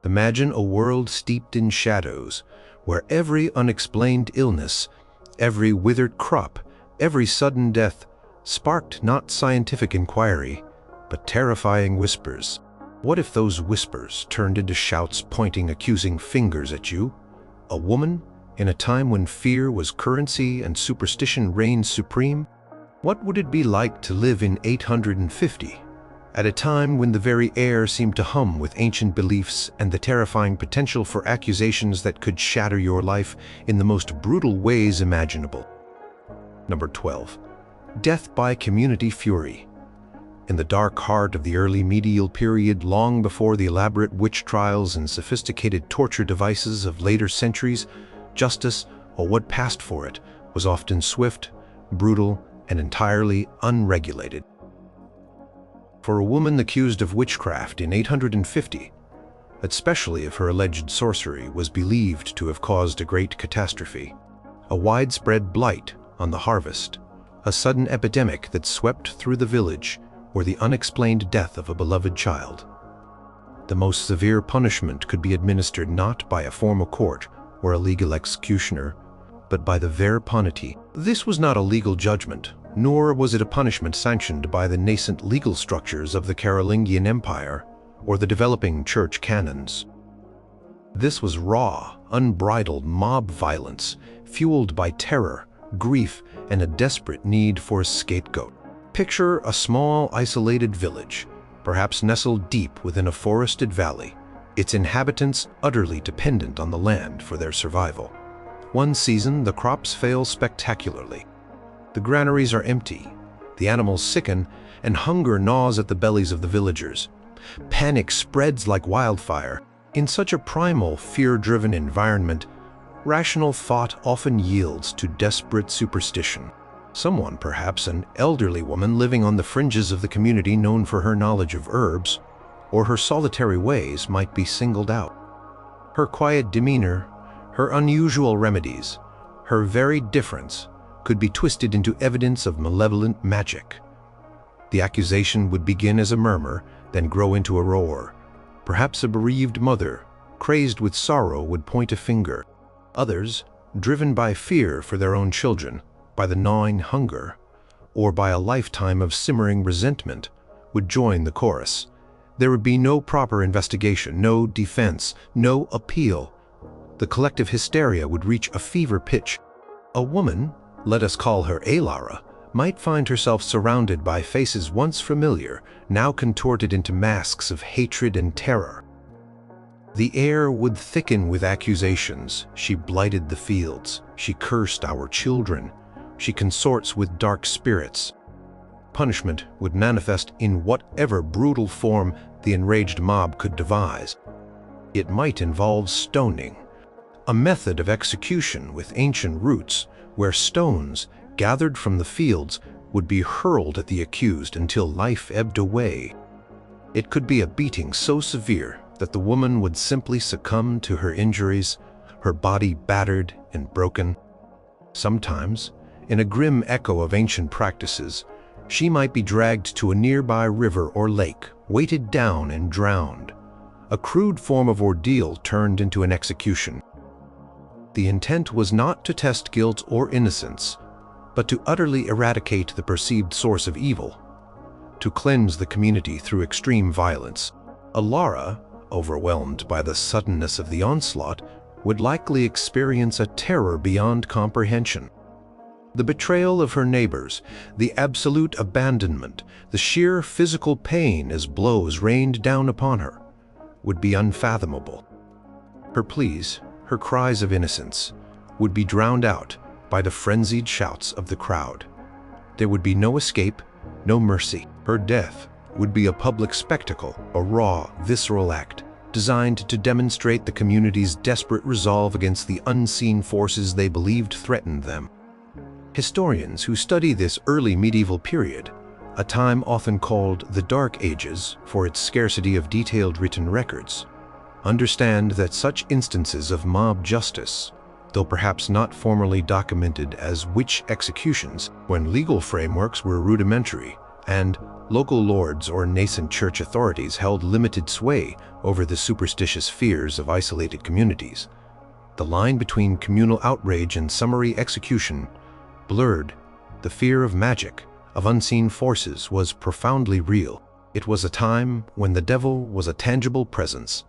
Imagine a world steeped in shadows, where every unexplained illness, every withered crop, every sudden death sparked not scientific inquiry, but terrifying whispers. What if those whispers turned into shouts pointing accusing fingers at you? A woman, in a time when fear was currency and superstition reigned supreme? What would it be like to live in 850, at a time when the very air seemed to hum with ancient beliefs and the terrifying potential for accusations that could shatter your life in the most brutal ways imaginable? Number 12. Death by community fury. In the dark heart of the early medieval period, long before the elaborate witch trials and sophisticated torture devices of later centuries, justice, or what passed for it, was often swift, brutal, and entirely unregulated. For a woman accused of witchcraft in 850, especially if her alleged sorcery was believed to have caused a great catastrophe, a widespread blight on the harvest, a sudden epidemic that swept through the village, or the unexplained death of a beloved child, the most severe punishment could be administered not by a formal court or a legal executioner, but by the Verponity. This was not a legal judgment, nor was it a punishment sanctioned by the nascent legal structures of the Carolingian Empire or the developing church canons. This was raw, unbridled mob violence, fueled by terror, grief, and a desperate need for a scapegoat. Picture a small, isolated village, perhaps nestled deep within a forested valley, its inhabitants utterly dependent on the land for their survival. One season, the crops fail spectacularly. The granaries are empty, the animals sicken, and hunger gnaws at the bellies of the villagers. Panic spreads like wildfire. In such a primal, fear-driven environment, rational thought often yields to desperate superstition. Someone, perhaps an elderly woman living on the fringes of the community known for her knowledge of herbs, or her solitary ways, might be singled out. Her quiet demeanor, her unusual remedies, her very difference could be twisted into evidence of malevolent magic. The accusation would begin as a murmur, then grow into a roar. Perhaps a bereaved mother, crazed with sorrow, would point a finger. Others, driven by fear for their own children, by the gnawing hunger, or by a lifetime of simmering resentment, would join the chorus. There would be no proper investigation, no defense, no appeal. The collective hysteria would reach a fever pitch. A woman, let us call her Elara, might find herself surrounded by faces once familiar, now contorted into masks of hatred and terror. The air would thicken with accusations. She blighted the fields. She cursed our children. She consorts with dark spirits. Punishment would manifest in whatever brutal form the enraged mob could devise. It might involve stoning, a method of execution with ancient roots, where stones, gathered from the fields, would be hurled at the accused until life ebbed away. It could be a beating so severe that the woman would simply succumb to her injuries, her body battered and broken. Sometimes, in a grim echo of ancient practices, she might be dragged to a nearby river or lake, weighted down and drowned. A crude form of ordeal turned into an execution. The intent was not to test guilt or innocence, but to utterly eradicate the perceived source of evil, to cleanse the community through extreme violence. Elara, overwhelmed by the suddenness of the onslaught, would likely experience a terror beyond comprehension. The betrayal of her neighbors, the absolute abandonment, the sheer physical pain as blows rained down upon her, would be unfathomable. Her pleas, her cries of innocence, would be drowned out by the frenzied shouts of the crowd. There would be no escape, no mercy. Her death would be a public spectacle, a raw, visceral act, designed to demonstrate the community's desperate resolve against the unseen forces they believed threatened them. Historians who study this early medieval period, a time often called the Dark Ages for its scarcity of detailed written records, understand that such instances of mob justice, though perhaps not formally documented as witch executions when legal frameworks were rudimentary and, Local lords or nascent church authorities held limited sway over the superstitious fears of isolated communities. The line between communal outrage and summary execution blurred. The fear of magic, of unseen forces, was profoundly real. It was a time when the devil was a tangible presence,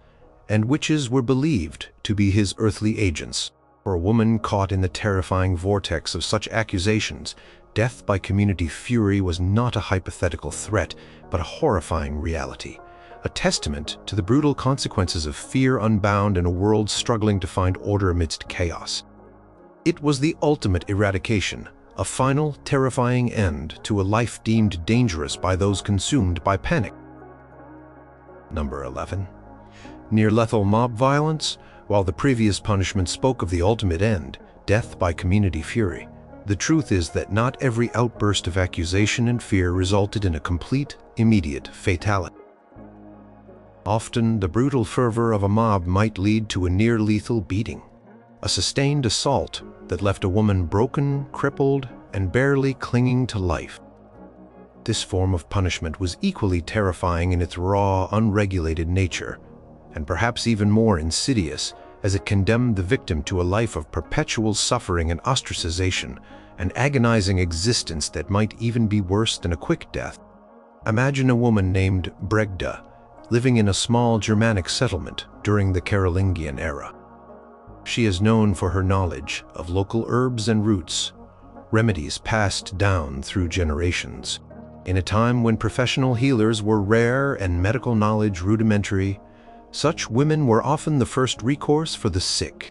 and witches were believed to be his earthly agents. For a woman caught in the terrifying vortex of such accusations, death by community fury was not a hypothetical threat, but a horrifying reality, a testament to the brutal consequences of fear unbound in a world struggling to find order amidst chaos. It was the ultimate eradication, a final, terrifying end to a life deemed dangerous by those consumed by panic. Number 11. Near-lethal mob violence. While the previous punishment spoke of the ultimate end, death by community fury, the truth is that not every outburst of accusation and fear resulted in a complete, immediate fatality. Often, the brutal fervor of a mob might lead to a near-lethal beating, a sustained assault that left a woman broken, crippled, and barely clinging to life. This form of punishment was equally terrifying in its raw, unregulated nature, and perhaps even more insidious, as it condemned the victim to a life of perpetual suffering and ostracization, an agonizing existence that might even be worse than a quick death. Imagine a woman named Bregda, living in a small Germanic settlement during the Carolingian era. She is known for her knowledge of local herbs and roots, remedies passed down through generations. In a time when professional healers were rare and medical knowledge rudimentary, such women were often the first recourse for the sick.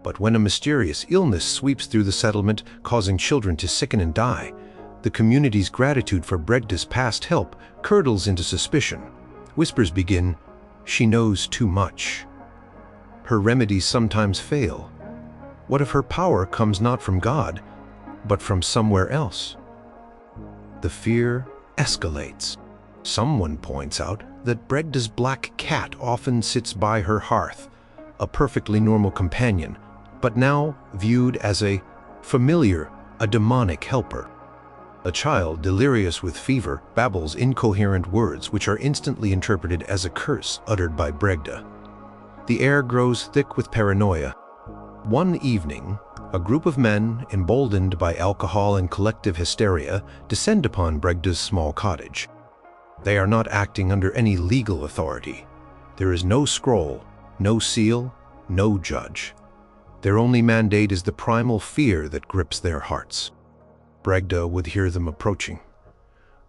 But when a mysterious illness sweeps through the settlement, causing children to sicken and die, the community's gratitude for Bregda's past help curdles into suspicion. Whispers begin, "She knows too much." Her remedies sometimes fail. What if her power comes not from God, but from somewhere else? The fear escalates. Someone points out that Bregda's black cat often sits by her hearth, a perfectly normal companion, but now viewed as a familiar, a demonic helper. A child, delirious with fever, babbles incoherent words which are instantly interpreted as a curse uttered by Bregda. The air grows thick with paranoia. One evening, a group of men, emboldened by alcohol and collective hysteria, descend upon Bregda's small cottage. They are not acting under any legal authority. There is no scroll, no seal, no judge. Their only mandate is the primal fear that grips their hearts. Bregda would hear them approaching.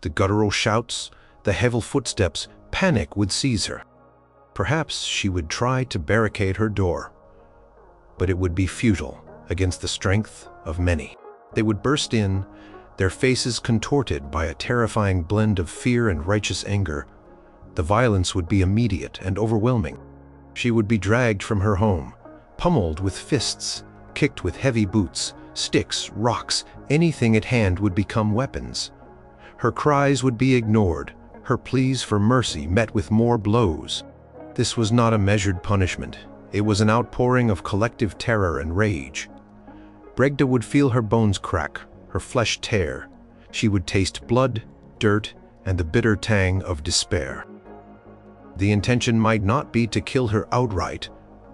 The guttural shouts, the heavy footsteps, panic would seize her. Perhaps she would try to barricade her door, but it would be futile against the strength of many. They would burst in, their faces contorted by a terrifying blend of fear and righteous anger. The violence would be immediate and overwhelming. She would be dragged from her home, pummeled with fists, kicked with heavy boots, sticks, rocks, anything at hand would become weapons. Her cries would be ignored, her pleas for mercy met with more blows. This was not a measured punishment. It was an outpouring of collective terror and rage. Bregda would feel her bones crack, her flesh tear. She would taste blood, dirt, and the bitter tang of despair. The intention might not be to kill her outright,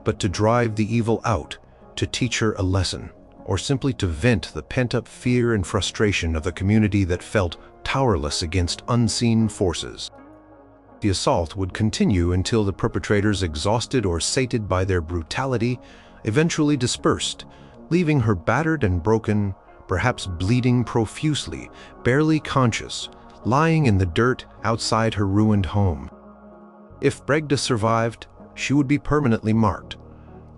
but to drive the evil out, to teach her a lesson, or simply to vent the pent-up fear and frustration of the community that felt powerless against unseen forces. The assault would continue until the perpetrators, exhausted or sated by their brutality, eventually dispersed, leaving her battered and broken, perhaps bleeding profusely, barely conscious, lying in the dirt outside her ruined home. If Bregda survived, she would be permanently marked,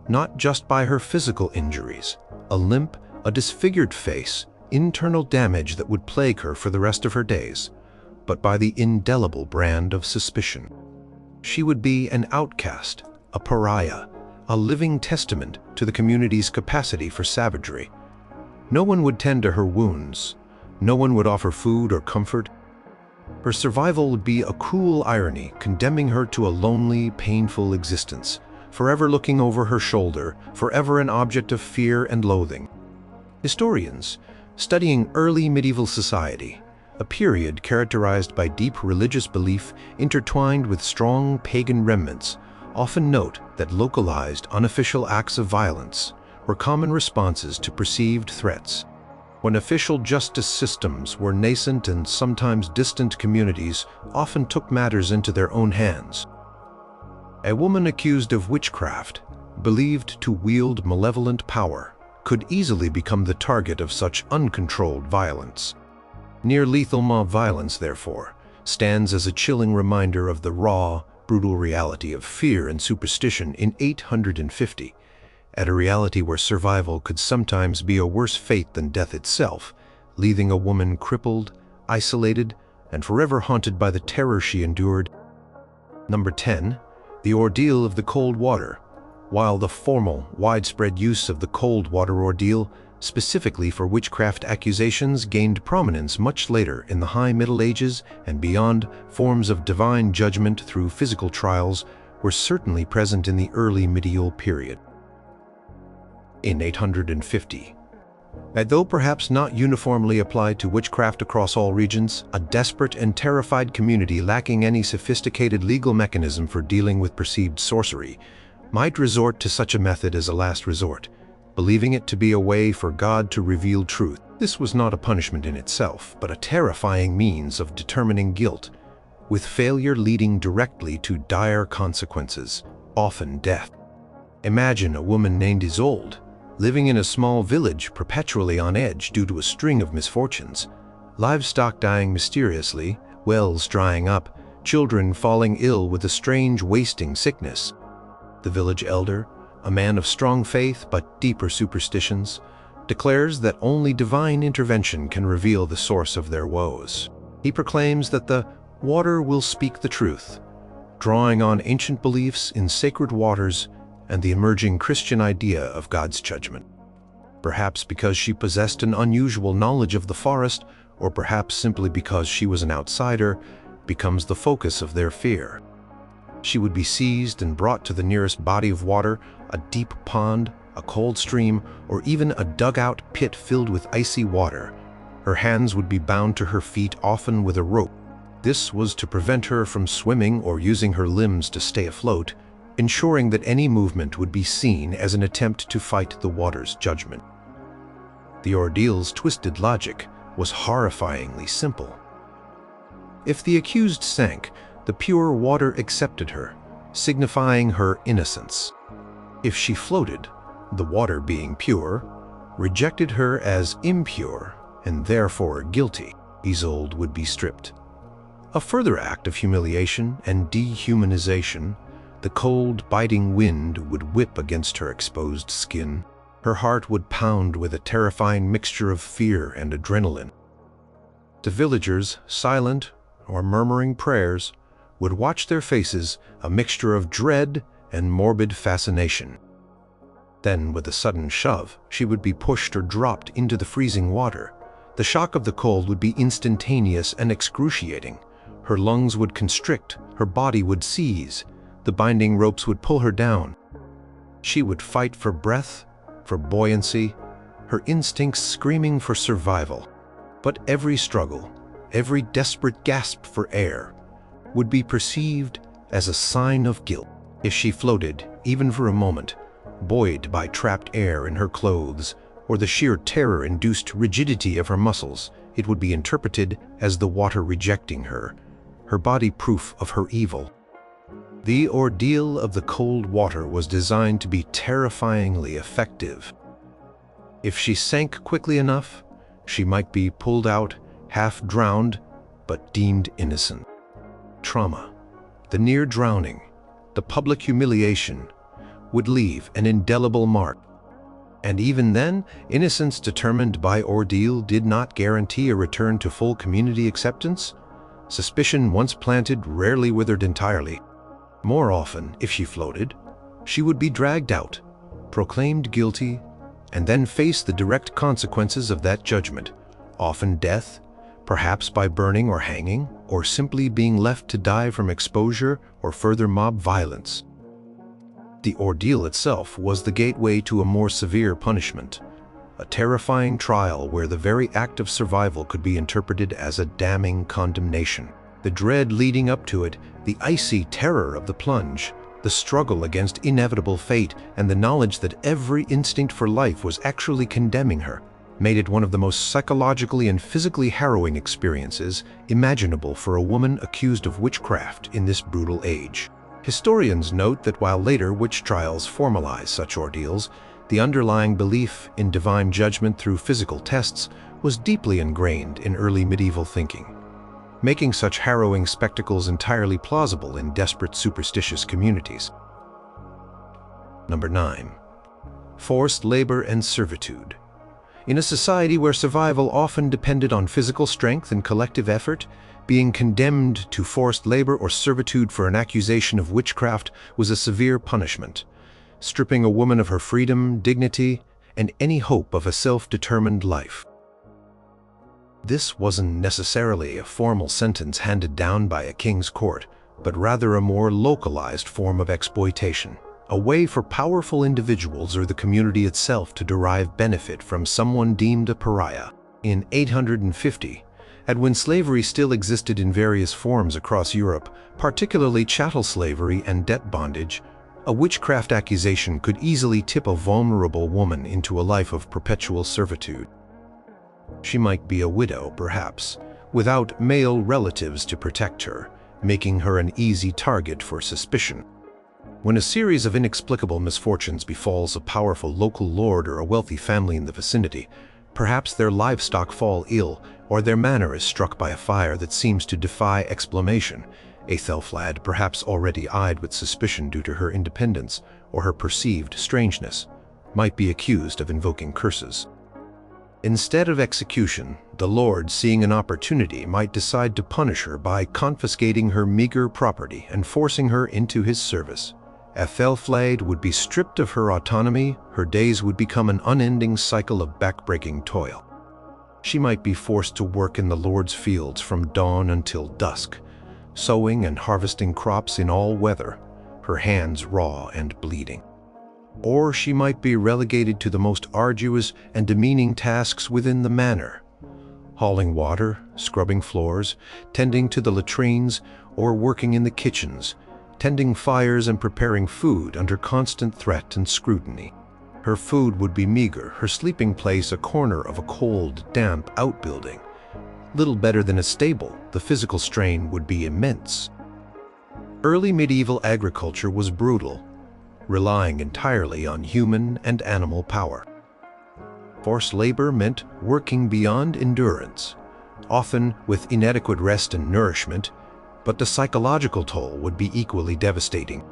not just by her physical injuries, a limp, a disfigured face, internal damage that would plague her for the rest of her days, but by the indelible brand of suspicion. She would be an outcast, a pariah, a living testament to the community's capacity for savagery. No one would tend to her wounds. No one would offer food or comfort. Her survival would be a cruel irony, condemning her to a lonely, painful existence, forever looking over her shoulder, forever an object of fear and loathing. Historians, studying early medieval society, a period characterized by deep religious belief intertwined with strong pagan remnants. Often note that localized, unofficial acts of violence were common responses to perceived threats. When official justice systems were nascent and sometimes distant, communities often took matters into their own hands. A woman accused of witchcraft, believed to wield malevolent power, could easily become the target of such uncontrolled violence. Near-lethal mob violence, therefore, stands as a chilling reminder of the raw, brutal reality of fear and superstition in 850, at a reality where survival could sometimes be a worse fate than death itself, leaving a woman crippled, isolated, and forever haunted by the terror she endured. Number 10. The ordeal of the cold water. While the formal, widespread use of the cold water ordeal, specifically for witchcraft accusations, gained prominence much later in the High Middle Ages and beyond, forms of divine judgment through physical trials were certainly present in the early medieval period. In 850, though perhaps not uniformly applied to witchcraft across all regions, a desperate and terrified community lacking any sophisticated legal mechanism for dealing with perceived sorcery might resort to such a method as a last resort, believing it to be a way for God to reveal truth. This was not a punishment in itself, but a terrifying means of determining guilt, with failure leading directly to dire consequences, often death. Imagine a woman named Isolde, living in a small village perpetually on edge due to a string of misfortunes, livestock dying mysteriously, wells drying up, children falling ill with a strange wasting sickness. The village elder, a man of strong faith but deeper superstitions, declares that only divine intervention can reveal the source of their woes. He proclaims that the water will speak the truth, drawing on ancient beliefs in sacred waters and the emerging Christian idea of God's judgment. Perhaps because she possessed an unusual knowledge of the forest, or perhaps simply because she was an outsider, becomes the focus of their fear. She would be seized and brought to the nearest body of water, a deep pond, a cold stream, or even a dugout pit filled with icy water. Her hands would be bound to her feet, often with a rope. This was to prevent her from swimming or using her limbs to stay afloat, ensuring that any movement would be seen as an attempt to fight the water's judgment. The ordeal's twisted logic was horrifyingly simple. If the accused sank, the pure water accepted her, signifying her innocence. If she floated, the water, being pure, rejected her as impure and therefore guilty. Isolde would be stripped. A further act of humiliation and dehumanization, the cold, biting wind would whip against her exposed skin. Her heart would pound with a terrifying mixture of fear and adrenaline. The villagers, silent or murmuring prayers, would watch their faces, a mixture of dread and morbid fascination. Then, with a sudden shove, she would be pushed or dropped into the freezing water. The shock of the cold would be instantaneous and excruciating. Her lungs would constrict, her body would seize, the binding ropes would pull her down. She would fight for breath, for buoyancy, her instincts screaming for survival. But every struggle, every desperate gasp for air, would be perceived as a sign of guilt. If she floated, even for a moment, buoyed by trapped air in her clothes or the sheer terror-induced rigidity of her muscles, it would be interpreted as the water rejecting her, her body proof of her evil. The ordeal of the cold water was designed to be terrifyingly effective. If she sank quickly enough, she might be pulled out, half drowned, but deemed innocent. Trauma, the near drowning, the public humiliation, would leave an indelible mark. And even then, innocence determined by ordeal did not guarantee a return to full community acceptance. Suspicion once planted rarely withered entirely. More often, if she floated, she would be dragged out, proclaimed guilty, and then face the direct consequences of that judgment, often death, perhaps by burning or hanging, or simply being left to die from exposure or further mob violence. The ordeal itself was the gateway to a more severe punishment, a terrifying trial where the very act of survival could be interpreted as a damning condemnation. The dread leading up to it, the icy terror of the plunge, the struggle against inevitable fate, and the knowledge that every instinct for life was actually condemning her, made it one of the most psychologically and physically harrowing experiences imaginable for a woman accused of witchcraft in this brutal age. Historians note that while later witch trials formalized such ordeals, the underlying belief in divine judgment through physical tests was deeply ingrained in early medieval thinking, making such harrowing spectacles entirely plausible in desperate superstitious communities. Number 9. Forced labor and servitude. In a society where survival often depended on physical strength and collective effort, being condemned to forced labor or servitude for an accusation of witchcraft was a severe punishment, stripping a woman of her freedom, dignity, and any hope of a self-determined life. This wasn't necessarily a formal sentence handed down by a king's court, but rather a more localized form of exploitation, a way for powerful individuals or the community itself to derive benefit from someone deemed a pariah. In 850, and when slavery still existed in various forms across Europe, particularly chattel slavery and debt bondage, a witchcraft accusation could easily tip a vulnerable woman into a life of perpetual servitude. She might be a widow, perhaps, without male relatives to protect her, making her an easy target for suspicion. When a series of inexplicable misfortunes befalls a powerful local lord or a wealthy family in the vicinity, perhaps their livestock fall ill, or their manor is struck by a fire that seems to defy explanation, a Thelflad, perhaps already eyed with suspicion due to her independence or her perceived strangeness, might be accused of invoking curses. Instead of execution, the lord, seeing an opportunity, might decide to punish her by confiscating her meager property and forcing her into his service. A Thelflad would be stripped of her autonomy, her days would become an unending cycle of backbreaking toil. She might be forced to work in the Lord's fields from dawn until dusk, sowing and harvesting crops in all weather, her hands raw and bleeding. Or she might be relegated to the most arduous and demeaning tasks within the manor, hauling water, scrubbing floors, tending to the latrines, or working in the kitchens, tending fires and preparing food under constant threat and scrutiny. Her food would be meager, her sleeping place a corner of a cold, damp outbuilding. Little better than a stable, the physical strain would be immense. Early medieval agriculture was brutal, relying entirely on human and animal power. Forced labor meant working beyond endurance, often with inadequate rest and nourishment, but the psychological toll would be equally devastating.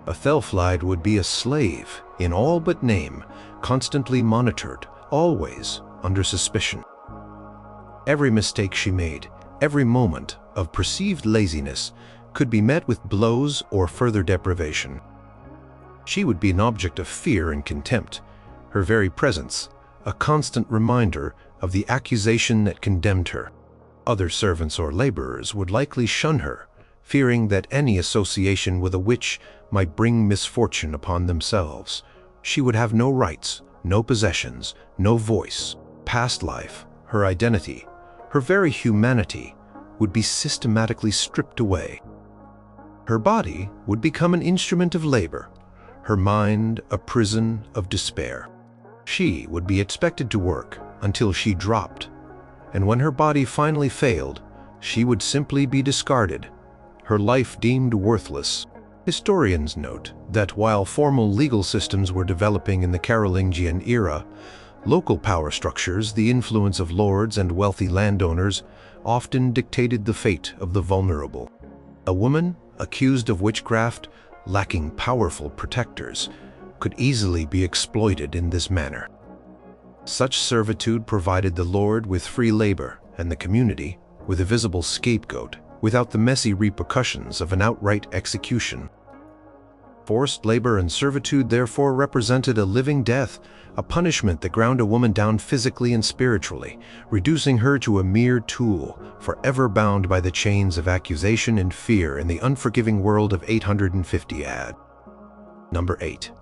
A Thelflad would be a slave in all but name, constantly monitored, always under suspicion. Every mistake she made, every moment of perceived laziness, could be met with blows or further deprivation. She would be an object of fear and contempt, her very presence a constant reminder of the accusation that condemned her. Other servants or laborers would likely shun her, fearing that any association with a witch might bring misfortune upon themselves. She would have no rights, no possessions, no voice. Past life, her identity, her very humanity would be systematically stripped away. Her body would become an instrument of labor, her mind a prison of despair. She would be expected to work until she dropped, and when her body finally failed, she would simply be discarded, her life deemed worthless. Historians note that while formal legal systems were developing in the Carolingian era, local power structures, the influence of lords and wealthy landowners, often dictated the fate of the vulnerable. A woman accused of witchcraft, lacking powerful protectors, could easily be exploited in this manner. Such servitude provided the lord with free labor and the community with a visible scapegoat without the messy repercussions of an outright execution. Forced labor and servitude therefore represented a living death, a punishment that ground a woman down physically and spiritually, reducing her to a mere tool, forever bound by the chains of accusation and fear in the unforgiving world of 850 AD. Number 8.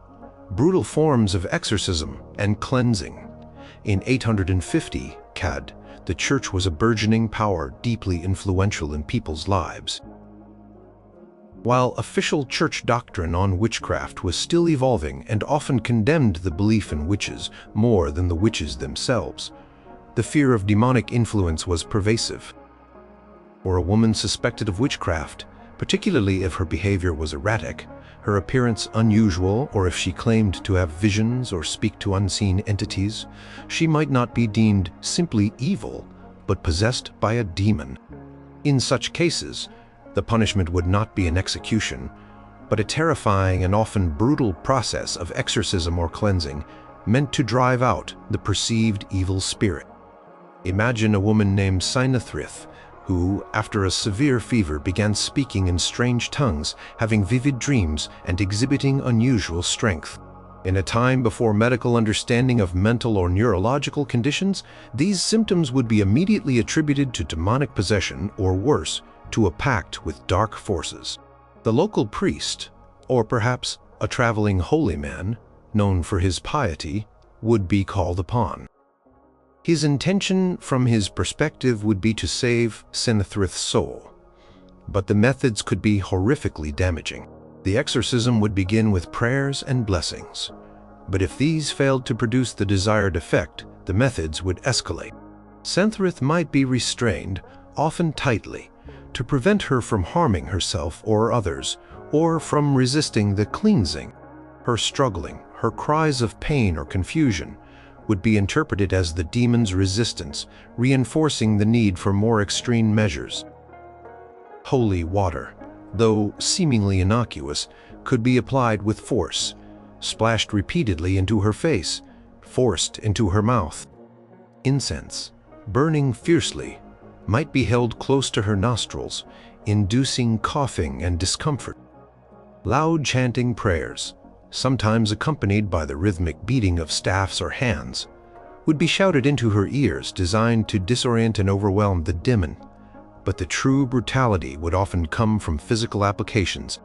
Brutal forms of exorcism and cleansing. In 850 CAD, the Church was a burgeoning power deeply influential in people's lives. While official Church doctrine on witchcraft was still evolving and often condemned the belief in witches more than the witches themselves, the fear of demonic influence was pervasive. For a woman suspected of witchcraft, particularly if her behavior was erratic, her appearance unusual, or if she claimed to have visions or speak to unseen entities, she might not be deemed simply evil, but possessed by a demon. In such cases, the punishment would not be an execution, but a terrifying and often brutal process of exorcism or cleansing meant to drive out the perceived evil spirit. Imagine a woman named Sinathrith, who, after a severe fever, began speaking in strange tongues, having vivid dreams, and exhibiting unusual strength. In a time before medical understanding of mental or neurological conditions, these symptoms would be immediately attributed to demonic possession, or worse, to a pact with dark forces. The local priest, or perhaps a traveling holy man, known for his piety, would be called upon. His intention from his perspective would be to save Sinathrith's soul, but the methods could be horrifically damaging. The exorcism would begin with prayers and blessings, but if these failed to produce the desired effect, the methods would escalate. Sinathrith might be restrained, often tightly, to prevent her from harming herself or others, or from resisting the cleansing. Her struggling, her cries of pain or confusion, would be interpreted as the demon's resistance, reinforcing the need for more extreme measures. Holy water, though seemingly innocuous, could be applied with force, splashed repeatedly into her face, forced into her mouth. Incense, burning fiercely, might be held close to her nostrils, inducing coughing and discomfort. Loud chanting prayers, sometimes accompanied by the rhythmic beating of staffs or hands, would be shouted into her ears, designed to disorient and overwhelm the demon. But the true brutality would often come from physical applications.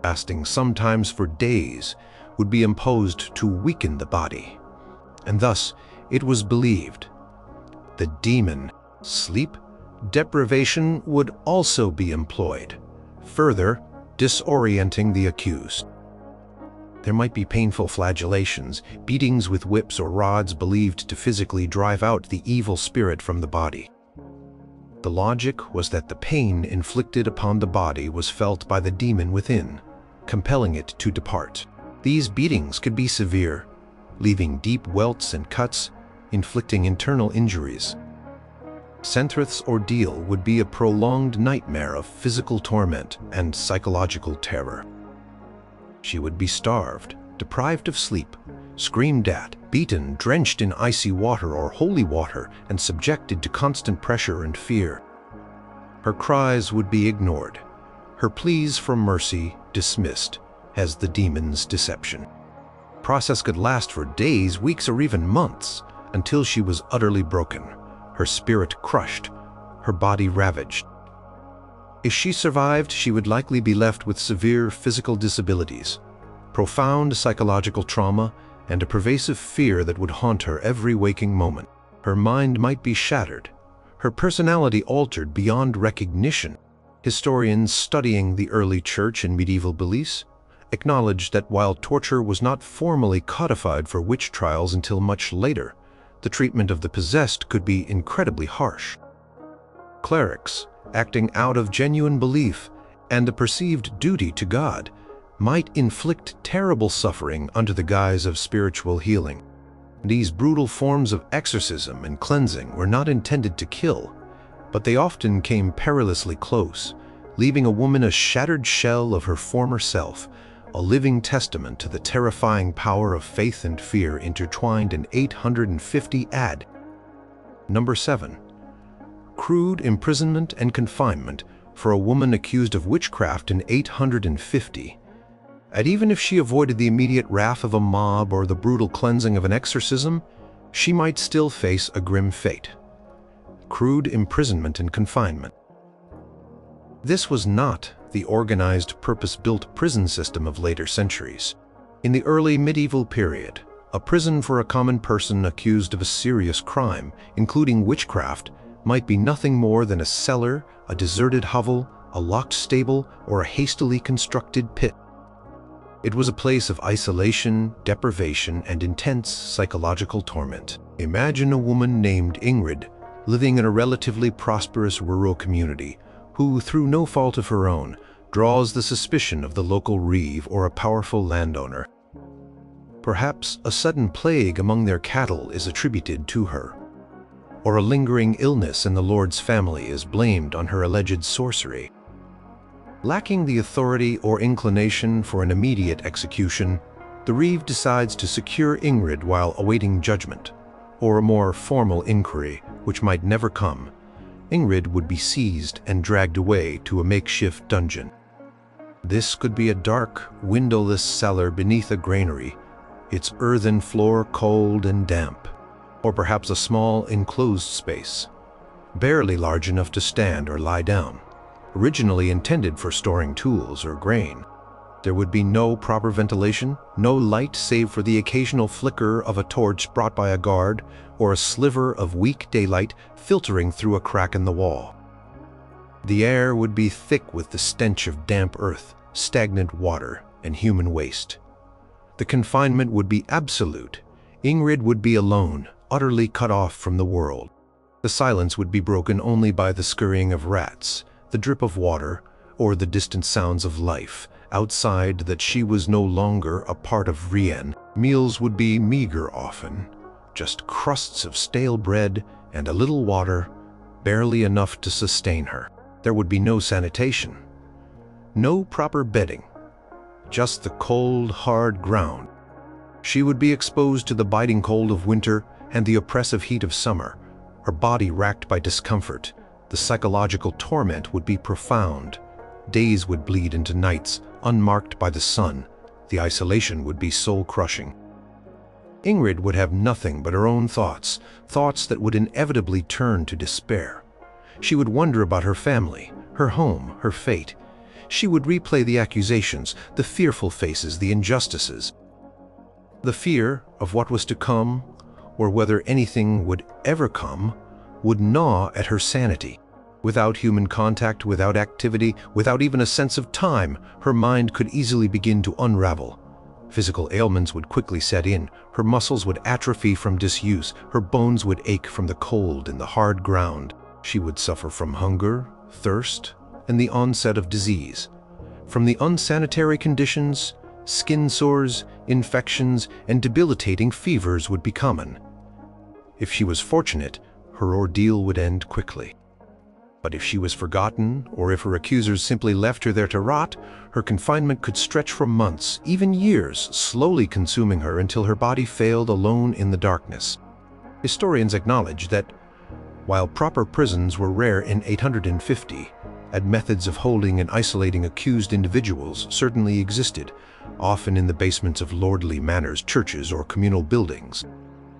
Fasting, sometimes for days, would be imposed to weaken the body, and thus it was believed the demon, sleep deprivation, would also be employed, further disorienting the accused. There might be painful flagellations, beatings with whips or rods believed to physically drive out the evil spirit from the body. The logic was that the pain inflicted upon the body was felt by the demon within, compelling it to depart. These beatings could be severe, leaving deep welts and cuts, inflicting internal injuries. Sinathrith's ordeal would be a prolonged nightmare of physical torment and psychological terror. She would be starved, deprived of sleep, screamed at, beaten, drenched in icy water or holy water, and subjected to constant pressure and fear. Her cries would be ignored, her pleas for mercy dismissed as the demon's deception. The process could last for days, weeks, or even months, until she was utterly broken, her spirit crushed, her body ravaged. If she survived, she would likely be left with severe physical disabilities, profound psychological trauma, and a pervasive fear that would haunt her every waking moment. Her mind might be shattered, her personality altered beyond recognition. Historians studying the early church and medieval beliefs acknowledged that while torture was not formally codified for witch trials until much later, the treatment of the possessed could be incredibly harsh. Clerics, acting out of genuine belief and a perceived duty to God, might inflict terrible suffering under the guise of spiritual healing. These brutal forms of exorcism and cleansing were not intended to kill, but they often came perilously close, leaving a woman a shattered shell of her former self, a living testament to the terrifying power of faith and fear intertwined in 850 AD. Number 7. Crude imprisonment and confinement for a woman accused of witchcraft in 850. And even if she avoided the immediate wrath of a mob or the brutal cleansing of an exorcism, she might still face a grim fate. Crude imprisonment and confinement. This was not the organized, purpose-built prison system of later centuries. In the early medieval period, A prison for a common person accused of a serious crime, including witchcraft, might be nothing more than a cellar, a deserted hovel, a locked stable, or a hastily constructed pit. It was a place of isolation, deprivation, and intense psychological torment. Imagine a woman named Ingrid living in a relatively prosperous rural community who, through no fault of her own, draws the suspicion of the local reeve or a powerful landowner. Perhaps a sudden plague among their cattle is attributed to her, or a lingering illness in the Lord's family is blamed on her alleged sorcery. Lacking the authority or inclination for an immediate execution, the reeve decides to secure Ingrid while awaiting judgment, or a more formal inquiry, which might never come. Ingrid would be seized and dragged away to a makeshift dungeon. This could be a dark, windowless cellar beneath a granary, its earthen floor cold and damp, or perhaps a small enclosed space, barely large enough to stand or lie down, originally intended for storing tools or grain. There would be no proper ventilation, no light save for the occasional flicker of a torch brought by a guard, or a sliver of weak daylight filtering through a crack in the wall. The air would be thick with the stench of damp earth, stagnant water, and human waste. The confinement would be absolute. Ingrid would be alone, utterly cut off from the world. The silence would be broken only by the scurrying of rats, the drip of water, or the distant sounds of life outside that she was no longer a part of Rien. Meals would be meager often, just crusts of stale bread and a little water, barely enough to sustain her. There would be no sanitation, no proper bedding, just the cold, hard ground. She would be exposed to the biting cold of winter and the oppressive heat of summer, her body racked by discomfort. The psychological torment would be profound. Days would bleed into nights, unmarked by the sun. The isolation would be soul-crushing. Ingrid would have nothing but her own thoughts, thoughts that would inevitably turn to despair. She would wonder about her family, her home, her fate. She would replay the accusations, the fearful faces, the injustices. The fear of what was to come, or whether anything would ever come, would gnaw at her sanity. Without human contact, without activity, without even a sense of time, her mind could easily begin to unravel. Physical ailments would quickly set in. Her muscles would atrophy from disuse. Her bones would ache from the cold and the hard ground. She would suffer from hunger, thirst, and the onset of disease. From the unsanitary conditions, skin sores, infections, and debilitating fevers would be common. If she was fortunate, her ordeal would end quickly. But if she was forgotten, or if her accusers simply left her there to rot, her confinement could stretch for months, even years, slowly consuming her until her body failed alone in the darkness. Historians acknowledge that, while proper prisons were rare in 850, and methods of holding and isolating accused individuals certainly existed, often in the basements of lordly manors, churches, or communal buildings.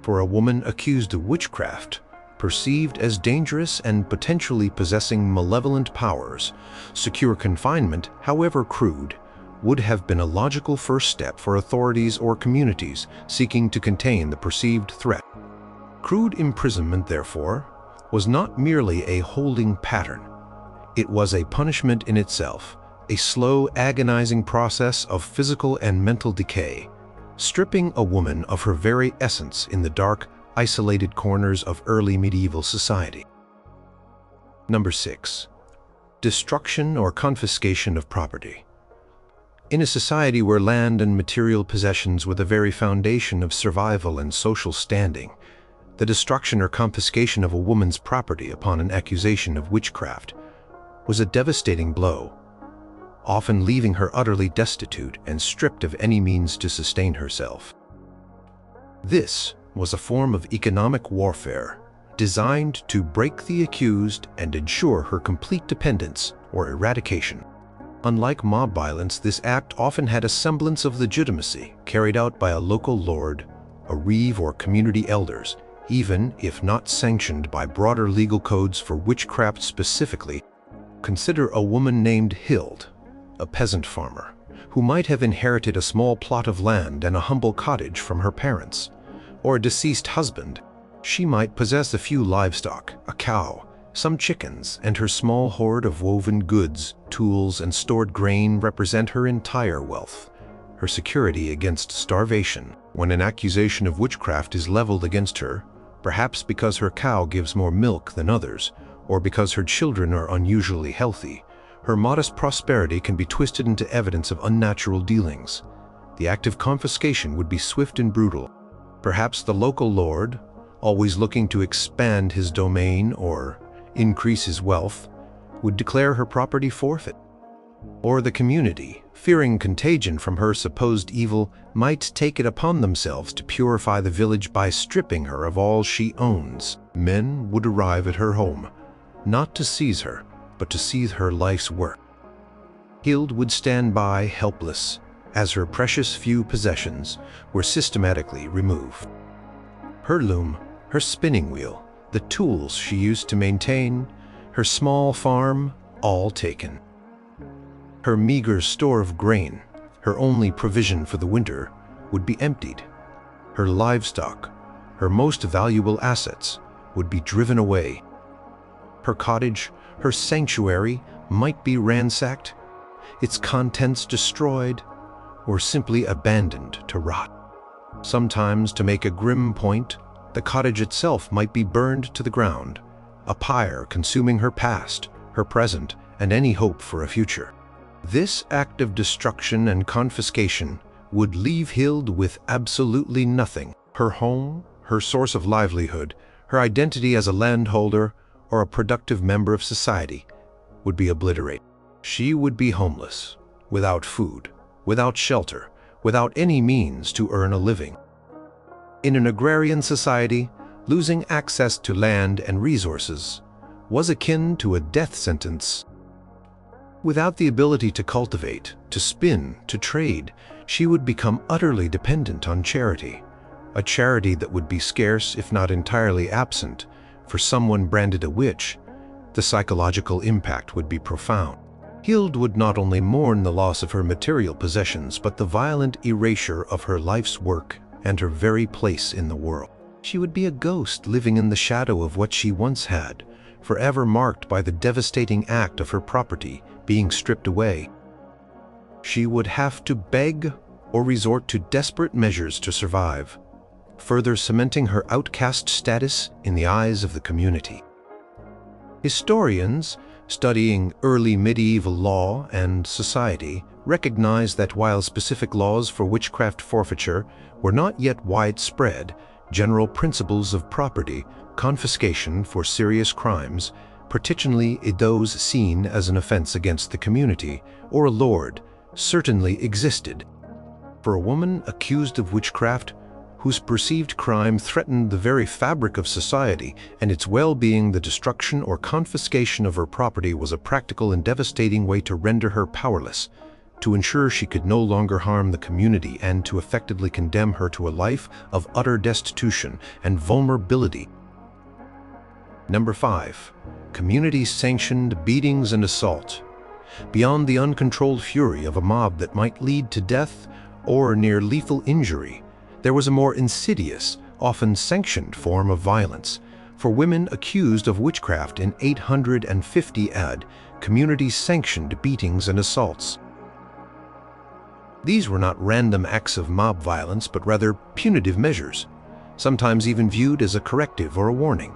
For a woman accused of witchcraft, perceived as dangerous and potentially possessing malevolent powers, secure confinement, however crude, would have been a logical first step for authorities or communities seeking to contain the perceived threat. Crude imprisonment, therefore, was not merely a holding pattern. It was a punishment in itself, a slow, agonizing process of physical and mental decay, stripping a woman of her very essence in the dark, isolated corners of early medieval society. Number 6. Destruction or confiscation of property. In a society where land and material possessions were the very foundation of survival and social standing, the destruction or confiscation of a woman's property upon an accusation of witchcraft was a devastating blow, often leaving her utterly destitute and stripped of any means to sustain herself. This was a form of economic warfare designed to break the accused and ensure her complete dependence or eradication. Unlike mob violence, this act often had a semblance of legitimacy, carried out by a local lord, a reeve, or community elders, even if not sanctioned by broader legal codes for witchcraft specifically. Consider a woman named Hild, a peasant farmer, who might have inherited a small plot of land and a humble cottage from her parents, or a deceased husband. She might possess a few livestock, a cow, some chickens, and her small hoard of woven goods, tools, and stored grain represent her entire wealth, her security against starvation. When an accusation of witchcraft is leveled against her, perhaps because her cow gives more milk than others, or because her children are unusually healthy, her modest prosperity can be twisted into evidence of unnatural dealings. The act of confiscation would be swift and brutal. Perhaps the local lord, always looking to expand his domain or increase his wealth, would declare her property forfeit. Or the community, fearing contagion from her supposed evil, might take it upon themselves to purify the village by stripping her of all she owns. Men would arrive at her home, not to seize her, but to seize her life's work. Hild would stand by helpless as her precious few possessions were systematically removed. Her loom, her spinning wheel, the tools she used to maintain, her small farm, all taken. Her meager store of grain, her only provision for the winter, would be emptied. Her livestock, her most valuable assets, would be driven away. Her cottage, her sanctuary, might be ransacked, its contents destroyed, or simply abandoned to rot. Sometimes, to make a grim point, the cottage itself might be burned to the ground, a pyre consuming her past, her present, and any hope for a future. This act of destruction and confiscation would leave Hild with absolutely nothing. Her home, her source of livelihood, her identity as a landholder or a productive member of society would be obliterated. She would be homeless, without food, without shelter, without any means to earn a living. In an agrarian society, losing access to land and resources was akin to a death sentence. Without the ability to cultivate, to spin, to trade, she would become utterly dependent on charity, a charity that would be scarce if not entirely absent. For someone branded a witch, the psychological impact would be profound. Hild would not only mourn the loss of her material possessions, but the violent erasure of her life's work and her very place in the world. She would be a ghost living in the shadow of what she once had, forever marked by the devastating act of her property being stripped away. She would have to beg or resort to desperate measures to survive, further cementing her outcast status in the eyes of the community. Historians studying early medieval law and society recognize that while specific laws for witchcraft forfeiture were not yet widespread, general principles of property confiscation for serious crimes, particularly those seen as an offense against the community or a lord, certainly existed. For a woman accused of witchcraft, whose perceived crime threatened the very fabric of society and its well-being, the destruction or confiscation of her property was a practical and devastating way to render her powerless, to ensure she could no longer harm the community, and to effectively condemn her to a life of utter destitution and vulnerability. Number 5. Community-sanctioned beatings and assault. Beyond the uncontrolled fury of a mob that might lead to death or near lethal injury, there was a more insidious, often sanctioned form of violence. For women accused of witchcraft in 850 AD, community-sanctioned beatings and assaults. These were not random acts of mob violence, but rather punitive measures, sometimes even viewed as a corrective or a warning,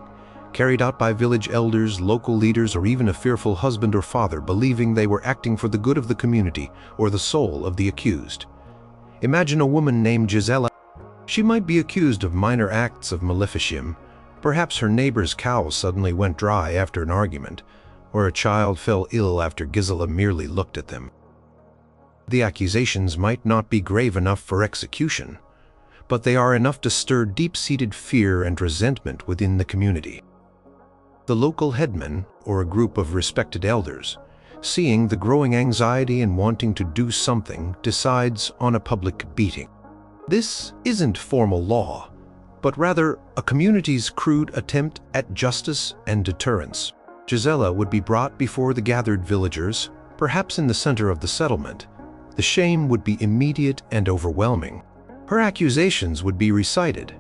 carried out by village elders, local leaders, or even a fearful husband or father believing they were acting for the good of the community or the soul of the accused. Imagine a woman named Gisela. She might be accused of minor acts of maleficium. Perhaps her neighbor's cow suddenly went dry after an argument, or a child fell ill after Gisela merely looked at them. The accusations might not be grave enough for execution, but they are enough to stir deep-seated fear and resentment within the community. The local headman, or a group of respected elders, seeing the growing anxiety and wanting to do something, decides on a public beating. This isn't formal law, but rather a community's crude attempt at justice and deterrence. Gisela would be brought before the gathered villagers, perhaps in the center of the settlement, The shame would be immediate and overwhelming. Her accusations would be recited,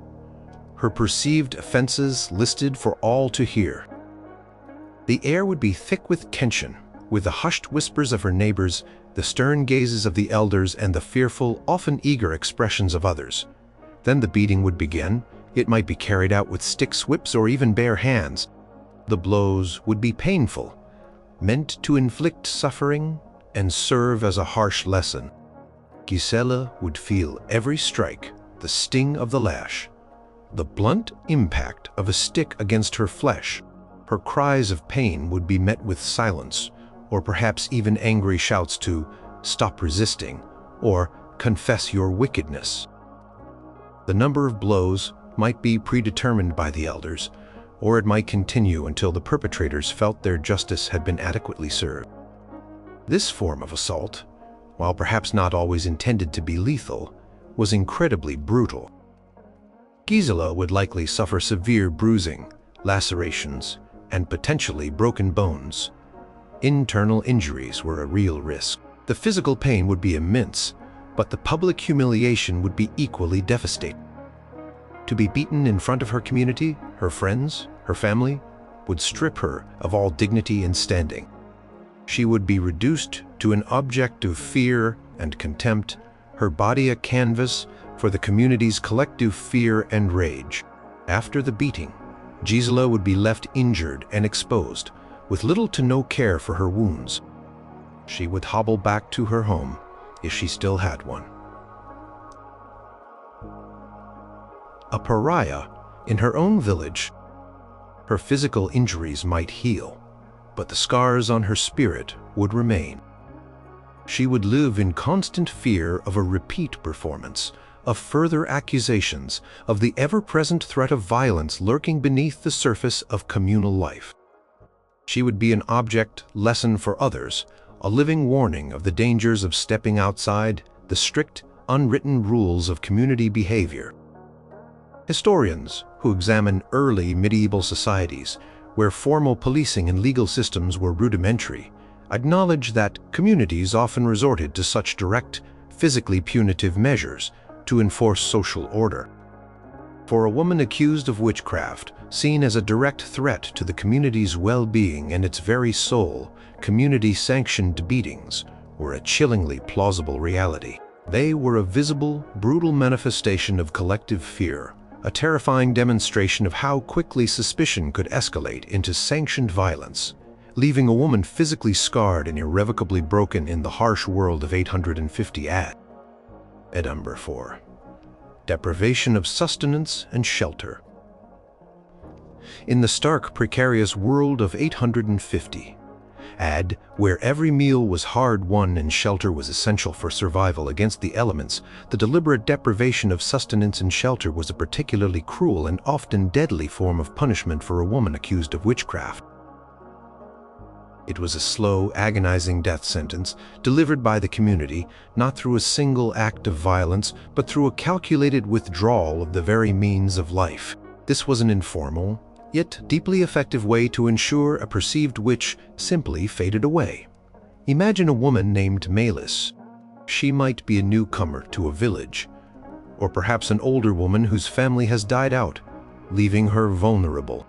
her perceived offenses listed for all to hear. The air would be thick with tension, with the hushed whispers of her neighbors, the stern gazes of the elders, and the fearful, often eager expressions of others. Then the beating would begin. It might be carried out with sticks, whips, or even bare hands. The blows would be painful, meant to inflict suffering and serve as a harsh lesson. Gisela would feel every strike, the sting of the lash, the blunt impact of a stick against her flesh. Her cries of pain would be met with silence, or perhaps even angry shouts to "stop resisting" or "confess your wickedness." The number of blows might be predetermined by the elders, or it might continue until the perpetrators felt their justice had been adequately served. This form of assault, while perhaps not always intended to be lethal, was incredibly brutal. Gisela would likely suffer severe bruising, lacerations, and potentially broken bones. Internal injuries were a real risk. The physical pain would be immense, but the public humiliation would be equally devastating. To be beaten in front of her community, her friends, her family, would strip her of all dignity and standing. She would be reduced to an object of fear and contempt, her body a canvas for the community's collective fear and rage. After the beating, Gisela would be left injured and exposed, with little to no care for her wounds. She would hobble back to her home, if she still had one. A pariah in her own village, her physical injuries might heal, but the scars on her spirit would remain. She would live in constant fear of a repeat performance, of further accusations, of the ever-present threat of violence lurking beneath the surface of communal life. She would be an object lesson for others, a living warning of the dangers of stepping outside the strict, unwritten rules of community behavior. Historians who examine early medieval societies, where formal policing and legal systems were rudimentary, acknowledge that communities often resorted to such direct, physically punitive measures to enforce social order. For a woman accused of witchcraft, seen as a direct threat to the community's well-being and its very soul, community-sanctioned beatings were a chillingly plausible reality. They were a visible, brutal manifestation of collective fear, a terrifying demonstration of how quickly suspicion could escalate into sanctioned violence, leaving a woman physically scarred and irrevocably broken in the harsh world of 850 AD. Number 4. Deprivation of sustenance and shelter. In the stark, precarious world of 850 AD, where every meal was hard-won and shelter was essential for survival against the elements, the deliberate deprivation of sustenance and shelter was a particularly cruel and often deadly form of punishment for a woman accused of witchcraft. It was a slow, agonizing death sentence delivered by the community, not through a single act of violence, but through a calculated withdrawal of the very means of life. This was an informal, yet deeply effective way to ensure a perceived witch simply faded away. Imagine a woman named Malis. She might be a newcomer to a village, or perhaps an older woman whose family has died out, leaving her vulnerable.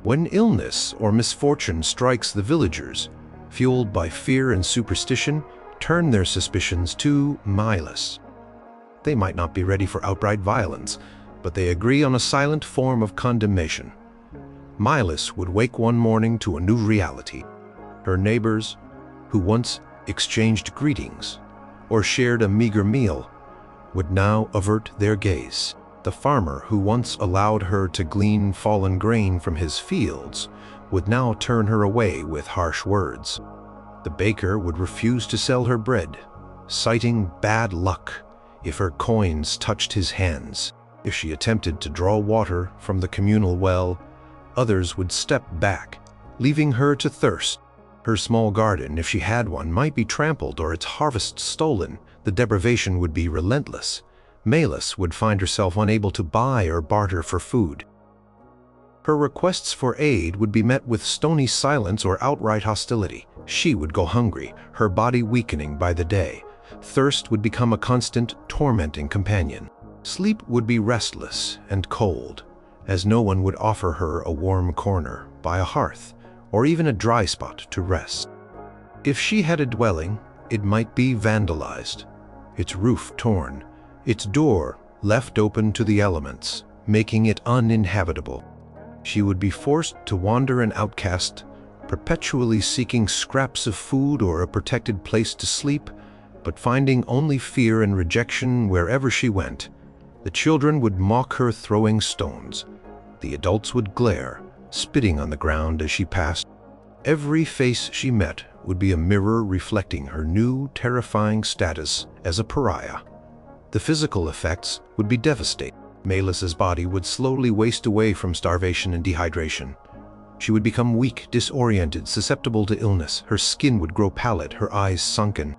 When illness or misfortune strikes the villagers, fueled by fear and superstition, turn their suspicions to Malis. They might not be ready for outright violence, but they agree on a silent form of condemnation. Malis would wake one morning to a new reality. Her neighbors, who once exchanged greetings or shared a meager meal, would now avert their gaze. The farmer who once allowed her to glean fallen grain from his fields would now turn her away with harsh words. The baker would refuse to sell her bread, citing bad luck if her coins touched his hands. If she attempted to draw water from the communal well, others would step back, leaving her to thirst. Her small garden, if she had one, might be trampled or its harvest stolen. The deprivation would be relentless. Malis would find herself unable to buy or barter for food. Her requests for aid would be met with stony silence or outright hostility. She would go hungry, her body weakening by the day, thirst would become a constant, tormenting companion. Sleep would be restless and cold, as no one would offer her a warm corner by a hearth or even a dry spot to rest. If she had a dwelling, it might be vandalized, its roof torn, its door left open to the elements, making it uninhabitable. She would be forced to wander an outcast, perpetually seeking scraps of food or a protected place to sleep, but finding only fear and rejection wherever she went. The children would mock her, throwing stones. The adults would glare, spitting on the ground as she passed. Every face she met would be a mirror reflecting her new, terrifying status as a pariah. The physical effects would be devastating. Melissa's body would slowly waste away from starvation and dehydration. She would become weak, disoriented, susceptible to illness. Her skin would grow pallid, her eyes sunken.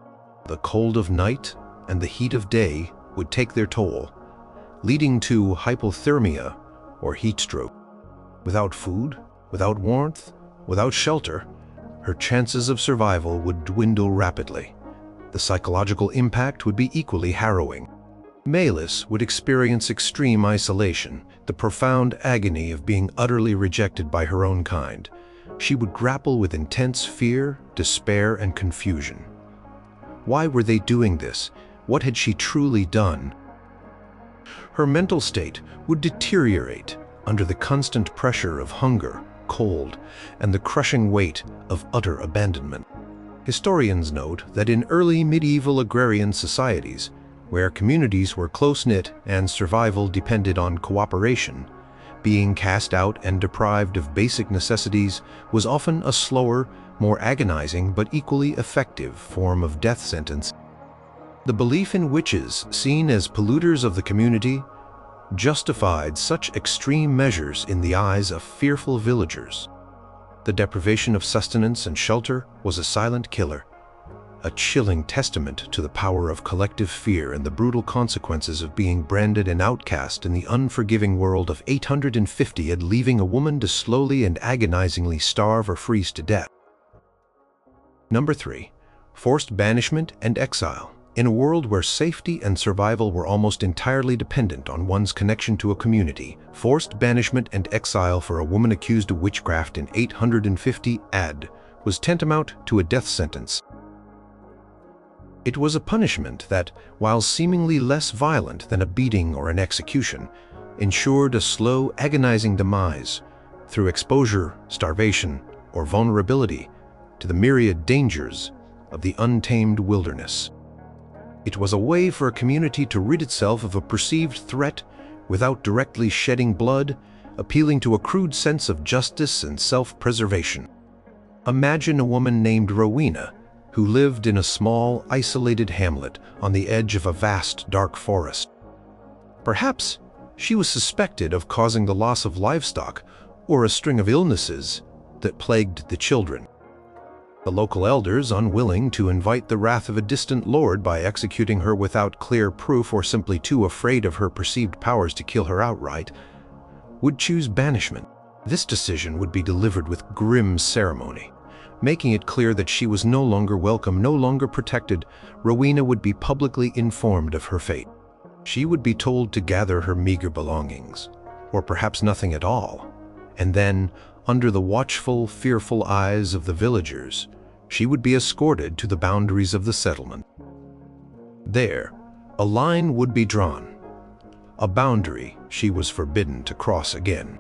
The cold of night and the heat of day would take their toll, leading to hypothermia or heat stroke. Without food, without warmth, without shelter, her chances of survival would dwindle rapidly. The psychological impact would be equally harrowing. Melis would experience extreme isolation, the profound agony of being utterly rejected by her own kind. She would grapple with intense fear, despair, and confusion. Why were they doing this? What had she truly done? Her mental state would deteriorate under the constant pressure of hunger, cold, and the crushing weight of utter abandonment. Historians note that in early medieval agrarian societies, where communities were close-knit and survival depended on cooperation, being cast out and deprived of basic necessities was often a slower, more agonizing but equally effective form of death sentence. The belief in witches, seen as polluters of the community, justified such extreme measures in the eyes of fearful villagers. The deprivation of sustenance and shelter was a silent killer, a chilling testament to the power of collective fear and the brutal consequences of being branded an outcast in the unforgiving world of 850 and leaving a woman to slowly and agonizingly starve or freeze to death. Number 3. Forced banishment and exile. In a world where safety and survival were almost entirely dependent on one's connection to a community, forced banishment and exile for a woman accused of witchcraft in 850 AD was tantamount to a death sentence. It was a punishment that, while seemingly less violent than a beating or an execution, ensured a slow, agonizing demise through exposure, starvation, or vulnerability to the myriad dangers of the untamed wilderness. It was a way for a community to rid itself of a perceived threat without directly shedding blood, appealing to a crude sense of justice and self-preservation. Imagine a woman named Rowena, who lived in a small, isolated hamlet on the edge of a vast, dark forest. Perhaps she was suspected of causing the loss of livestock or a string of illnesses that plagued the children. The local elders, unwilling to invite the wrath of a distant lord by executing her without clear proof or simply too afraid of her perceived powers to kill her outright, would choose banishment. This decision would be delivered with grim ceremony, making it clear that she was no longer welcome, no longer protected. Rowena would be publicly informed of her fate. She would be told to gather her meager belongings, or perhaps nothing at all, and then, under the watchful, fearful eyes of the villagers, she would be escorted to the boundaries of the settlement. There, a line would be drawn, a boundary she was forbidden to cross again.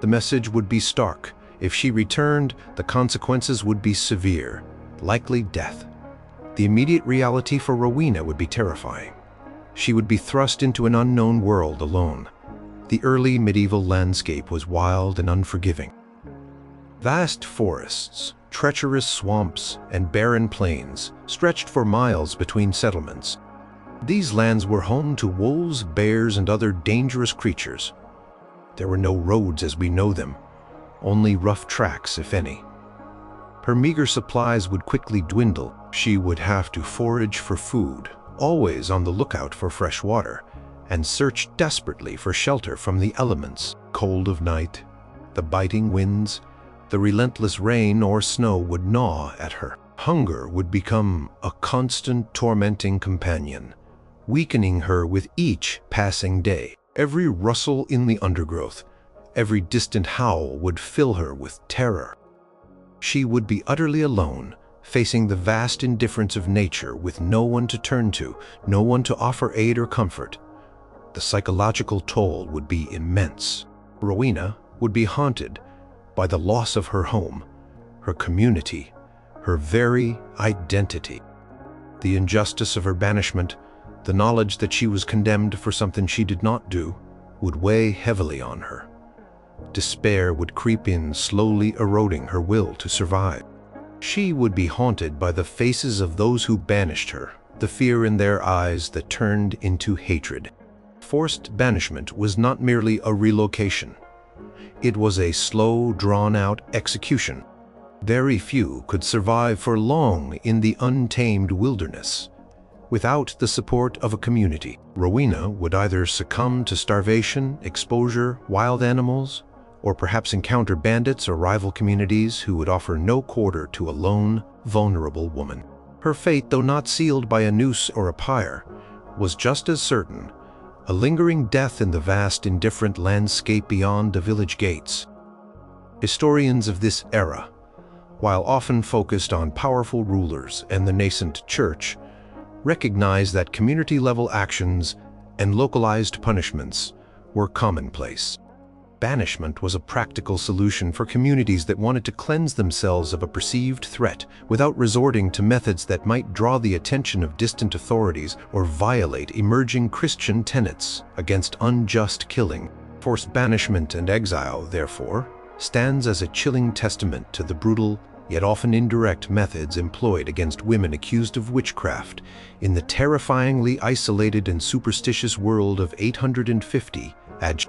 The message would be stark. If she returned, the consequences would be severe, likely death. The immediate reality for Rowena would be terrifying. She would be thrust into an unknown world alone. The early medieval landscape was wild and unforgiving. Vast forests, treacherous swamps, and barren plains stretched for miles between settlements. These lands were home to wolves, bears, and other dangerous creatures. There were no roads as we know them, only rough tracks, if any. Her meager supplies would quickly dwindle. She would have to forage for food, always on the lookout for fresh water, and search desperately for shelter from the elements. Cold of night, the biting winds, the relentless rain or snow would gnaw at her. Hunger would become a constant tormenting companion, weakening her with each passing day. Every rustle in the undergrowth, every distant howl would fill her with terror. She would be utterly alone, facing the vast indifference of nature with no one to turn to, no one to offer aid or comfort. The psychological toll would be immense. Rowena would be haunted by the loss of her home, her community, her very identity. The injustice of her banishment, the knowledge that she was condemned for something she did not do, would weigh heavily on her. Despair would creep in, slowly eroding her will to survive. She would be haunted by the faces of those who banished her, the fear in their eyes that turned into hatred. Forced banishment was not merely a relocation. It was a slow, drawn-out execution. Very few could survive for long in the untamed wilderness without the support of a community. Rowena would either succumb to starvation, exposure, wild animals, or perhaps encounter bandits or rival communities who would offer no quarter to a lone, vulnerable woman. Her fate, though not sealed by a noose or a pyre, was just as certain, a lingering death in the vast, indifferent landscape beyond the village gates. Historians of this era, while often focused on powerful rulers and the nascent church, recognize that community-level actions and localized punishments were commonplace. Banishment was a practical solution for communities that wanted to cleanse themselves of a perceived threat without resorting to methods that might draw the attention of distant authorities or violate emerging Christian tenets against unjust killing. Forced banishment and exile, therefore, stands as a chilling testament to the brutal, yet often indirect methods employed against women accused of witchcraft in the terrifyingly isolated and superstitious world of 850 AD.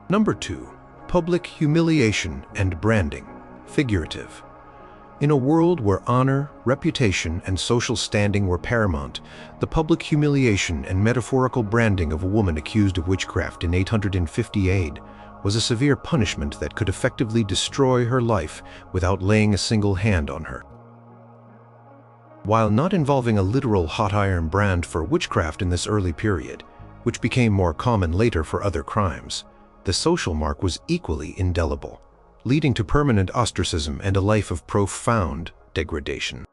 Number 2. Public humiliation and branding. Figurative. In a world where honor, reputation, and social standing were paramount, the public humiliation and metaphorical branding of a woman accused of witchcraft in 850 AD was a severe punishment that could effectively destroy her life without laying a single hand on her. While not involving a literal hot iron brand for witchcraft in this early period, which became more common later for other crimes, the social mark was equally indelible, leading to permanent ostracism and a life of profound degradation.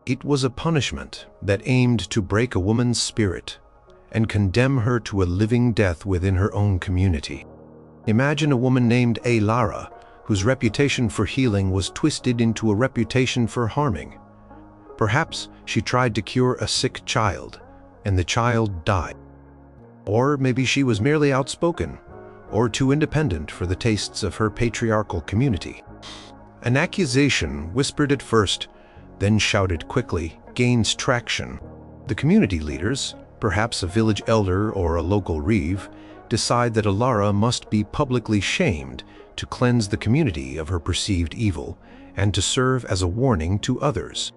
It was a punishment that aimed to break a woman's spirit and condemn her to a living death within her own community. Imagine a woman named Elara, whose reputation for healing was twisted into a reputation for harming. Perhaps she tried to cure a sick child, and the child died. Or maybe she was merely outspoken, or too independent for the tastes of her patriarchal community. An accusation, whispered at first, then shouted quickly, gains traction. The community leaders, perhaps a village elder or a local reeve, decide that Elara must be publicly shamed to cleanse the community of her perceived evil and to serve as a warning to others.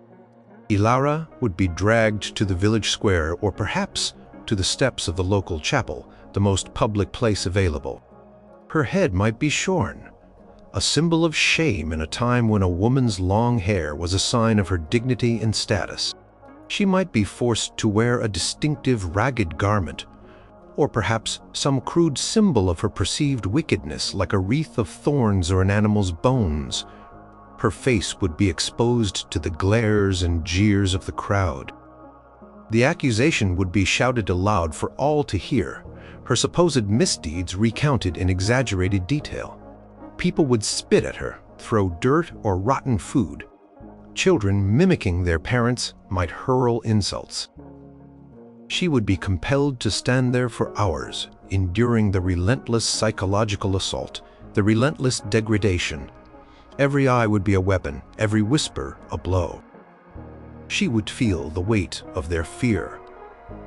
Elara would be dragged to the village square or perhaps to the steps of the local chapel, the most public place available. Her head might be shorn, a symbol of shame in a time when a woman's long hair was a sign of her dignity and status. She might be forced to wear a distinctive ragged garment, or perhaps some crude symbol of her perceived wickedness like a wreath of thorns or an animal's bones. Her face would be exposed to the glares and jeers of the crowd. The accusation would be shouted aloud for all to hear, her supposed misdeeds recounted in exaggerated detail. People would spit at her, throw dirt or rotten food. Children, mimicking their parents, might hurl insults. She would be compelled to stand there for hours, enduring the relentless psychological assault, the relentless degradation. Every eye would be a weapon, every whisper a blow. She would feel the weight of their fear,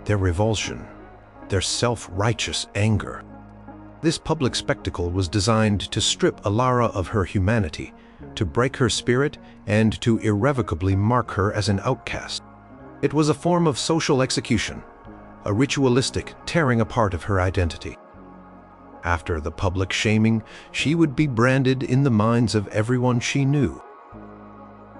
their revulsion, their self-righteous anger. This public spectacle was designed to strip Elara of her humanity, to break her spirit, and to irrevocably mark her as an outcast. It was a form of social execution, a ritualistic tearing apart of her identity. After the public shaming, she would be branded in the minds of everyone she knew.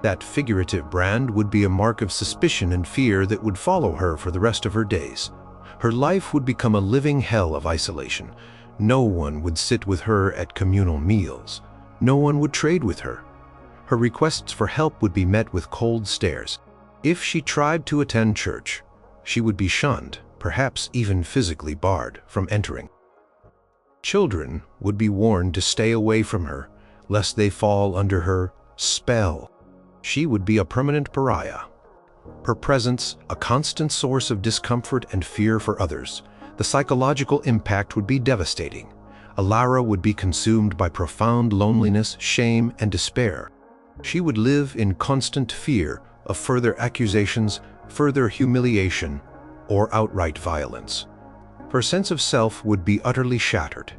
That figurative brand would be a mark of suspicion and fear that would follow her for the rest of her days. Her life would become a living hell of isolation. No one would sit with her at communal meals. No one would trade with her. Her requests for help would be met with cold stares. If she tried to attend church, she would be shunned, perhaps even physically barred from entering. Children would be warned to stay away from her, lest they fall under her spell. She would be a permanent pariah. Her presence, a constant source of discomfort and fear for others. The psychological impact would be devastating. Elara would be consumed by profound loneliness, shame, and despair. She would live in constant fear of further accusations, further humiliation, or outright violence. Her sense of self would be utterly shattered.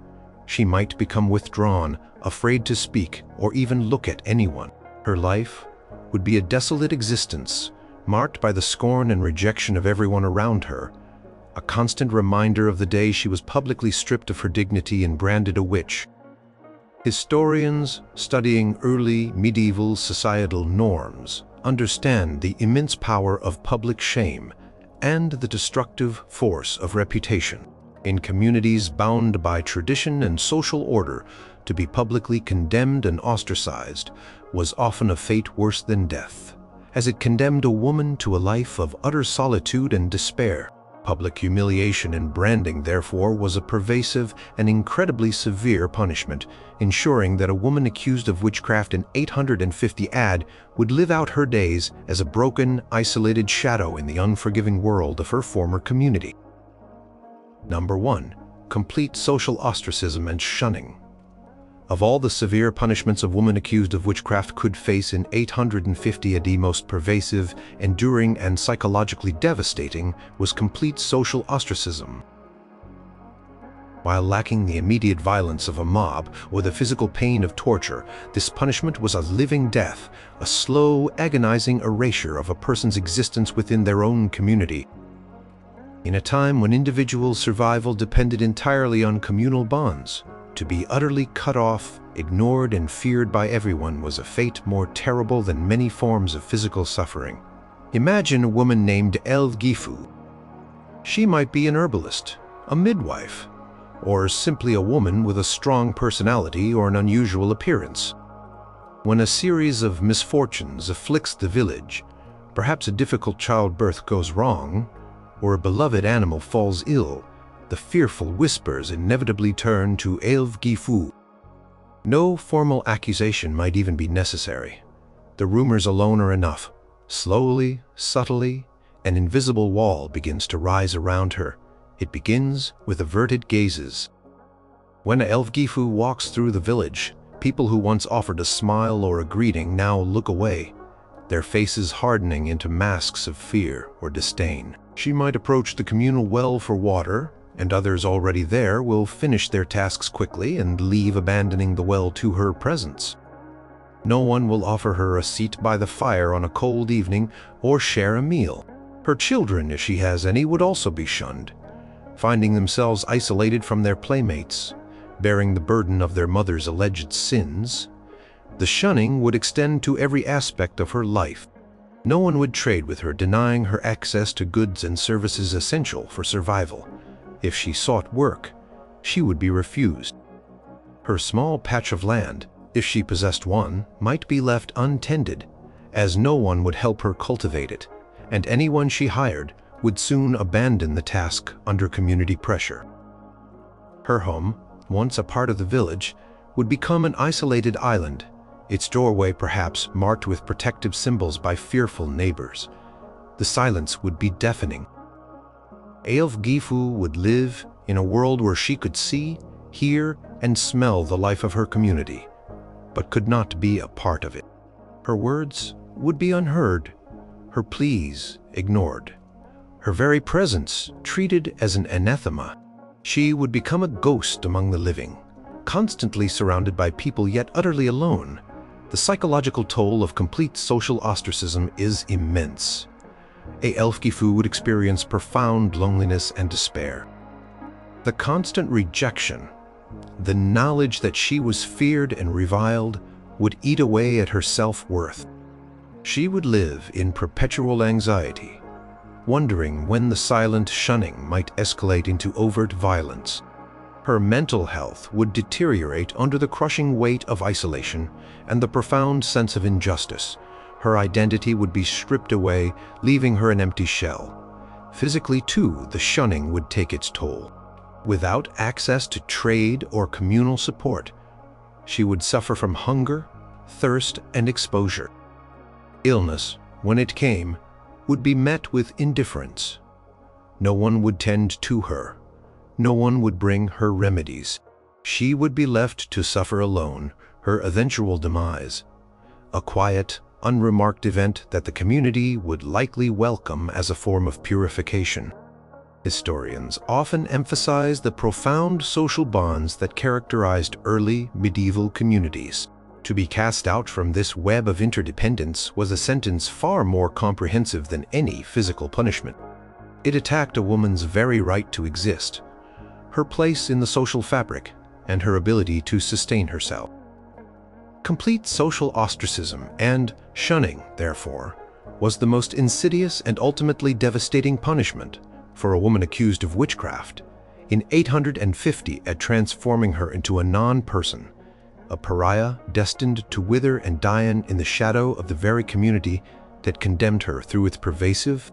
She might become withdrawn, afraid to speak or even look at anyone. Her life would be a desolate existence, marked by the scorn and rejection of everyone around her, a constant reminder of the day she was publicly stripped of her dignity and branded a witch. Historians studying early medieval societal norms understand the immense power of public shame and the destructive force of reputation. In communities bound by tradition and social order, to be publicly condemned and ostracized was often a fate worse than death, as it condemned a woman to a life of utter solitude and despair. Public humiliation and branding, therefore, was a pervasive and incredibly severe punishment, ensuring that a woman accused of witchcraft in 850 AD would live out her days as a broken, isolated shadow in the unforgiving world of her former community. Number 1. Complete social ostracism and shunning. Of all the severe punishments a woman accused of witchcraft could face in 850 AD, most pervasive, enduring, and psychologically devastating was complete social ostracism. While lacking the immediate violence of a mob or the physical pain of torture, this punishment was a living death, a slow, agonizing erasure of a person's existence within their own community. In a time when individual survival depended entirely on communal bonds, to be utterly cut off, ignored, and feared by everyone was a fate more terrible than many forms of physical suffering. Imagine a woman named Gifu. She might be an herbalist, a midwife, or simply a woman with a strong personality or an unusual appearance. When a series of misfortunes afflicts the village, perhaps a difficult childbirth goes wrong, or a beloved animal falls ill, the fearful whispers inevitably turn to Gifu. No formal accusation might even be necessary. The rumors alone are enough. Slowly, subtly, an invisible wall begins to rise around her. It begins with averted gazes. When Gifu walks through the village, people who once offered a smile or a greeting now look away, their faces hardening into masks of fear or disdain. She might approach the communal well for water, and others already there will finish their tasks quickly and leave, abandoning the well to her presence. No one will offer her a seat by the fire on a cold evening or share a meal. Her children, if she has any, would also be shunned, finding themselves isolated from their playmates, bearing the burden of their mother's alleged sins. The shunning would extend to every aspect of her life. No one would trade with her, denying her access to goods and services essential for survival. If she sought work, she would be refused. Her small patch of land, if she possessed one, might be left untended, as no one would help her cultivate it, and anyone she hired would soon abandon the task under community pressure. Her home, once a part of the village, would become an isolated island, its doorway perhaps marked with protective symbols by fearful neighbors. The silence would be deafening. Gifu would live in a world where she could see, hear, and smell the life of her community, but could not be a part of it. Her words would be unheard, her pleas ignored, her very presence treated as an anathema. She would become a ghost among the living, constantly surrounded by people yet utterly alone. The psychological toll of complete social ostracism is immense. Gifu would experience profound loneliness and despair. The constant rejection, the knowledge that she was feared and reviled, would eat away at her self-worth. She would live in perpetual anxiety, wondering when the silent shunning might escalate into overt violence. Her mental health would deteriorate under the crushing weight of isolation and the profound sense of injustice. Her identity would be stripped away, leaving her an empty shell. Physically, too, the shunning would take its toll. Without access to trade or communal support, she would suffer from hunger, thirst, and exposure. Illness, when it came, would be met with indifference. No one would tend to her. No one would bring her remedies. She would be left to suffer alone her eventual demise, a quiet, unremarked event that the community would likely welcome as a form of purification. Historians often emphasize the profound social bonds that characterized early medieval communities. To be cast out from this web of interdependence was a sentence far more comprehensive than any physical punishment. It attacked a woman's very right to exist, her place in the social fabric, and her ability to sustain herself. Complete social ostracism and shunning, therefore, was the most insidious and ultimately devastating punishment for a woman accused of witchcraft, in 850 at transforming her into a non-person, a pariah destined to wither and die in the shadow of the very community that condemned her through its pervasive,